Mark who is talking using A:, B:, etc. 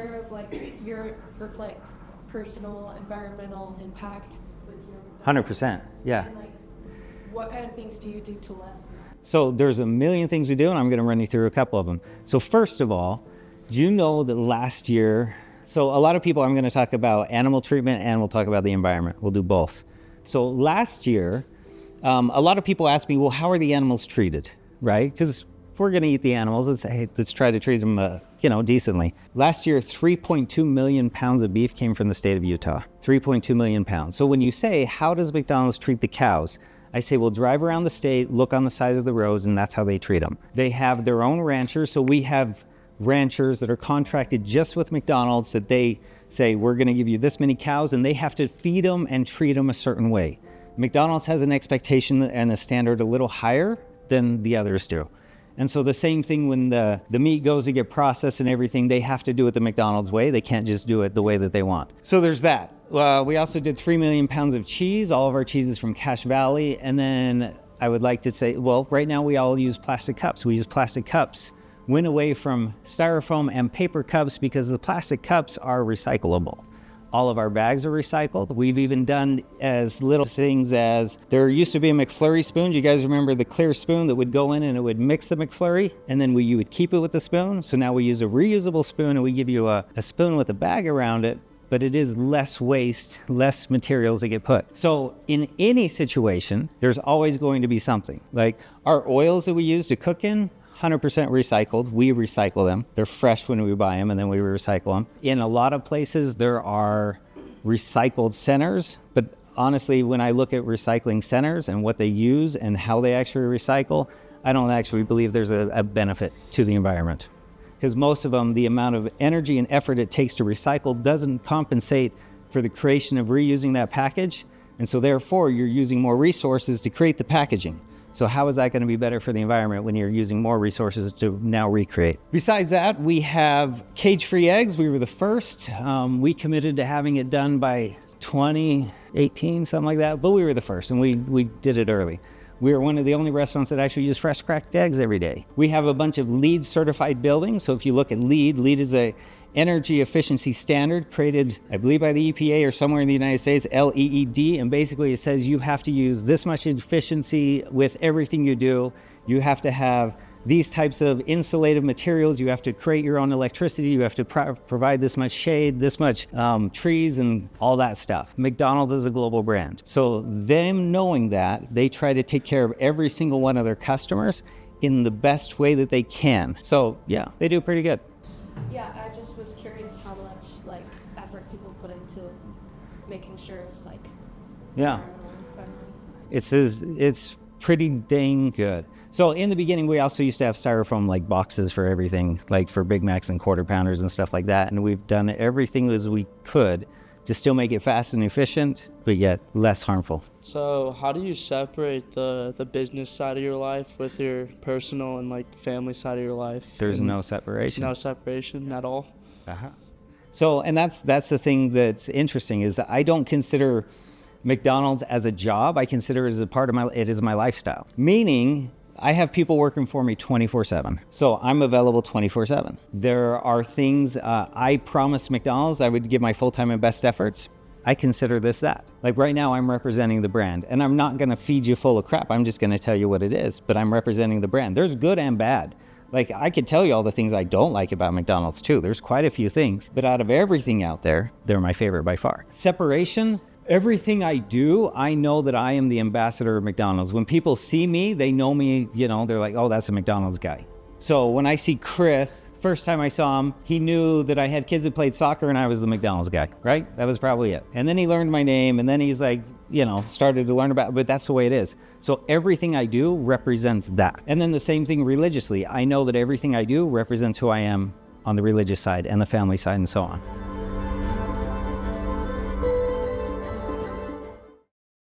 A: aware of like your like personal environmental impact with your
B: 100%, yeah.
A: And like, what kind of things do you do to lessen that?
B: So there's a million things we do, and I'm going to run you through a couple of them. So first of all, do you know that last year, so a lot of people, I'm going to talk about animal treatment and we'll talk about the environment. We'll do both. So last year, a lot of people ask me, well, how are the animals treated, right? Because if we're going to eat the animals, let's say, hey, let's try to treat them, decently. Last year, 3.2 million pounds of beef came from the state of Utah. 3.2 million pounds. So when you say, how does McDonald's treat the cows? I say, well, drive around the state, look on the side of the roads, and that's how they treat them. They have their own ranchers, so we have ranchers that are contracted just with McDonald's that they say, we're going to give you this many cows, and they have to feed them and treat them a certain way. McDonald's has an expectation and a standard a little higher than the others do. And so the same thing when the meat goes to get processed and everything, they have to do it the McDonald's way. They can't just do it the way that they want. So there's that. We also did 3 million pounds of cheese. All of our cheese is from Cache Valley. And then I would like to say, well, right now we all use plastic cups. We use plastic cups. Went away from styrofoam and paper cups because the plastic cups are recyclable. All of our bags are recycled. We've even done as little things as, there used to be a McFlurry spoon. Do you guys remember the clear spoon that would go in and it would mix the McFlurry? And then you would keep it with the spoon. So now we use a reusable spoon and we give you a spoon with a bag around it, but it is less waste, less materials that get put. So in any situation, there's always going to be something. Like our oils that we use to cook in, 100% recycled. We recycle them. They're fresh when we buy them and then we recycle them. In a lot of places, there are recycled centers, but honestly, when I look at recycling centers and what they use and how they actually recycle, I don't actually believe there's a benefit to the environment. Because most of them, the amount of energy and effort it takes to recycle doesn't compensate for the creation of reusing that package. And so therefore, you're using more resources to create the packaging. So how is that going to be better for the environment when you're using more resources to now recreate? Besides that, we have cage-free eggs. We were the first. We committed to having it done by 2018, something like that. But we were the first, and we did it early. We are one of the only restaurants that actually use fresh cracked eggs every day. We have a bunch of LEED certified buildings. So if you look at LEED is a energy efficiency standard created, I believe, by the EPA or somewhere in the United States, LEED, and basically it says you have to use this much efficiency with everything you do. You have to have these types of insulative materials. You have to create your own electricity. You have to provide this much shade, this much trees and all that stuff. McDonald's is a global brand. So them knowing that, they try to take care of every single one of their customers in the best way that they can. So yeah, they do pretty good.
A: Yeah, I just was curious how much like effort people put into making sure it's like environmentally friendly.
B: It's pretty dang good. So in the beginning, we also used to have styrofoam like boxes for everything, like for Big Macs and quarter pounders and stuff like that. And we've done everything as we could to still make it fast and efficient, but yet less harmful.
C: So how do you separate the business side of your life with your personal and like family side of your life?
B: There's no separation.
C: No separation at all?
B: Uh-huh. So, and that's the thing that's interesting is I don't consider McDonald's as a job. I consider it as a part of it is my lifestyle. Meaning, I have people working for me 24/7. So I'm available 24/7. There are things I promised McDonald's I would give my full-time and best efforts. I consider this that. Like right now I'm representing the brand and I'm not gonna feed you full of crap. I'm just gonna tell you what it is, but I'm representing the brand. There's good and bad. Like I could tell you all the things I don't like about McDonald's too. There's quite a few things, but out of everything out there, they're my favorite by far. Separation. Everything I do, I know that I am the ambassador of McDonald's. When people see me, they know me, they're like, oh, that's a McDonald's guy. So when I see Chris, first time I saw him, he knew that I had kids that played soccer and I was the McDonald's guy, right? That was probably it. And then he learned my name and then he's like, started to learn about it, but that's the way it is. So everything I do represents that. And then the same thing religiously. I know that everything I do represents who I am on the religious side and the family side and so on.